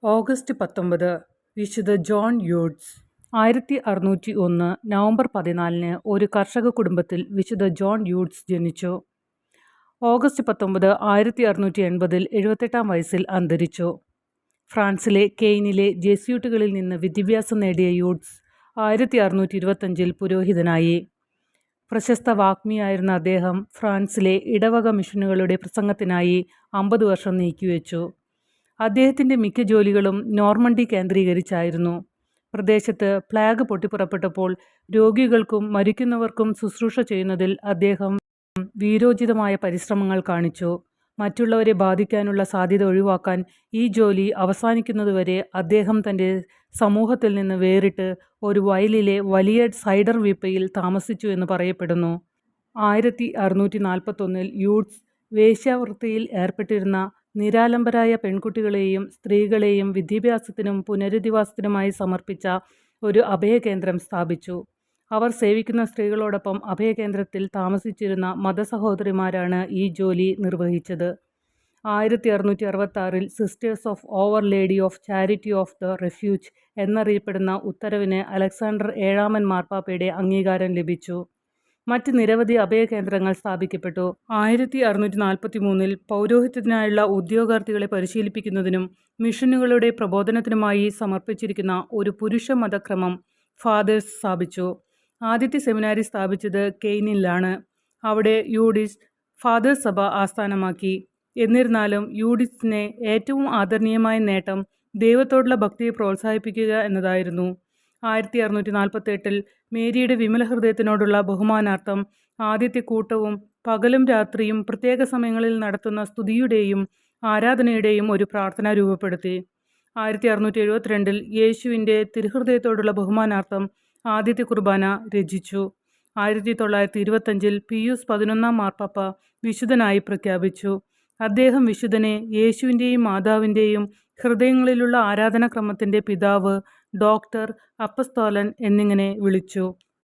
August 19 വിശുദ്ധ John യൂഡ്സ്. 1601 November 14 ഒരു കർഷക കുടുംബത്തിൽ വിശുദ്ധ ജോൺ യൂഡ്സ് ജനിച്ചു. ഓഗസ്റ്റ് 19 1680 78-ാം വയസ്സിൽ അന്തരിച്ചു. ഫ്രാൻസിലെ കെയ്നിലെ ജെസ്യൂട്ടുകളിൽ നിന്ന് വിദ്യാഭ്യാസം നേടിയ യൂഡ്സ് 1625 പുരോഹിതനായി. പ്രശസ്ത വാഗ്മിയായിരുന്ന അദ്ദേഹം ഫ്രാൻസിലെ ഇടവക മിഷനുകളുടെ പ്രസംഗത്തിനായി 50 വർഷം നീക്കിവെച്ചു. അദ്ദേഹത്തിൻ്റെ മിക്ക ജോലികളും നോർമണ്ടി കേന്ദ്രീകരിച്ചായിരുന്നു. പ്രദേശത്ത് പ്ലേഗ് പൊട്ടിപ്പുറപ്പെട്ടപ്പോൾ രോഗികൾക്കും മരിക്കുന്നവർക്കും ശുശ്രൂഷ ചെയ്യുന്നതിൽ അദ്ദേഹം വീരോചിതമായ പരിശ്രമങ്ങൾ കാണിച്ചു. മറ്റുള്ളവരെ ബാധിക്കാനുള്ള സാധ്യത ഒഴിവാക്കാൻ ഈ ജോലി അവസാനിക്കുന്നതുവരെ അദ്ദേഹം തൻ്റെ സമൂഹത്തിൽ നിന്ന് വേറിട്ട് ഒരു വയലിലെ വലിയ സൈഡർ വീപ്പയിൽ താമസിച്ചു എന്ന് പറയപ്പെടുന്നു. 1641 യൂഡ്സ് വേശ്യാവൃത്തിയിൽ ഏർപ്പെട്ടിരുന്ന നിരാലംബരായ പെൺകുട്ടികളെയും സ്ത്രീകളെയും വിദ്യാഭ്യാസത്തിനും പുനരധിവാസത്തിനുമായി സമർപ്പിച്ച ഒരു അഭയകേന്ദ്രം സ്ഥാപിച്ചു. അവർ സേവിക്കുന്ന സ്ത്രീകളോടൊപ്പം അഭയകേന്ദ്രത്തിൽ താമസിച്ചിരുന്ന മതസഹോദരിമാരാണ് ഈ ജോലി നിർവഹിച്ചത്. 1666 sisters of over lady of charity of the refuge എന്നറിയപ്പെടുന്ന ഉത്തരവിന് അലക്സാണ്ടർ 7-ാമൻ മാർപ്പാപ്പയുടെ അംഗീകാരം ലഭിച്ചു. മറ്റ് നിരവധി അഭയകേന്ദ്രങ്ങൾ സ്ഥാപിക്കപ്പെട്ടു. 1643 പൗരോഹിത്യത്തിനായുള്ള ഉദ്യോഗാർത്ഥികളെ പരിശീലിപ്പിക്കുന്നതിനും മിഷനുകളുടെ പ്രബോധനത്തിനുമായി സമർപ്പിച്ചിരിക്കുന്ന ഒരു പുരുഷ മതക്രമം ഫാദേഴ്സ് സ്ഥാപിച്ചു. ആദ്യത്തെ സെമിനാരി സ്ഥാപിച്ചത് കെയ്നിലാണ്. അവിടെ യൂഡിസ് ഫാദേഴ്സ് സഭ ആസ്ഥാനമാക്കി. എന്നിരുന്നാലും യൂഡിസിനെ ഏറ്റവും ആദരണീയമായ നേട്ടം ദൈവത്തോടുള്ള ഭക്തിയെ പ്രോത്സാഹിപ്പിക്കുക എന്നതായിരുന്നു. 1648 മേരിയുടെ വിമല ഹൃദയത്തിനോടുള്ള ബഹുമാനാർത്ഥം ആദ്യത്തെ കൂട്ടവും പകലും രാത്രിയും പ്രത്യേക സമയങ്ങളിൽ നടത്തുന്ന സ്തുതിയുടെയും ആരാധനയുടെയും ഒരു പ്രാർത്ഥന രൂപപ്പെടുത്തി. 1672 യേശുവിൻ്റെ തിരുഹൃദയത്തോടുള്ള ബഹുമാനാർത്ഥം ആദ്യത്തെ കുർബാന രചിച്ചു. 1925 പിയൂസ് 11-ാം മാർപ്പാപ്പ വിശുദ്ധനായി പ്രഖ്യാപിച്ചു. അദ്ദേഹം വിശുദ്ധനെ യേശുവിൻ്റെയും മാതാവിൻ്റെയും ഹൃദയങ്ങളിലുള്ള ആരാധനാക്രമത്തിൻ്റെ പിതാവ്, ഡോക്ടർ, അപ്പസ്തോലൻ എന്നിങ്ങനെ വിളിച്ചു.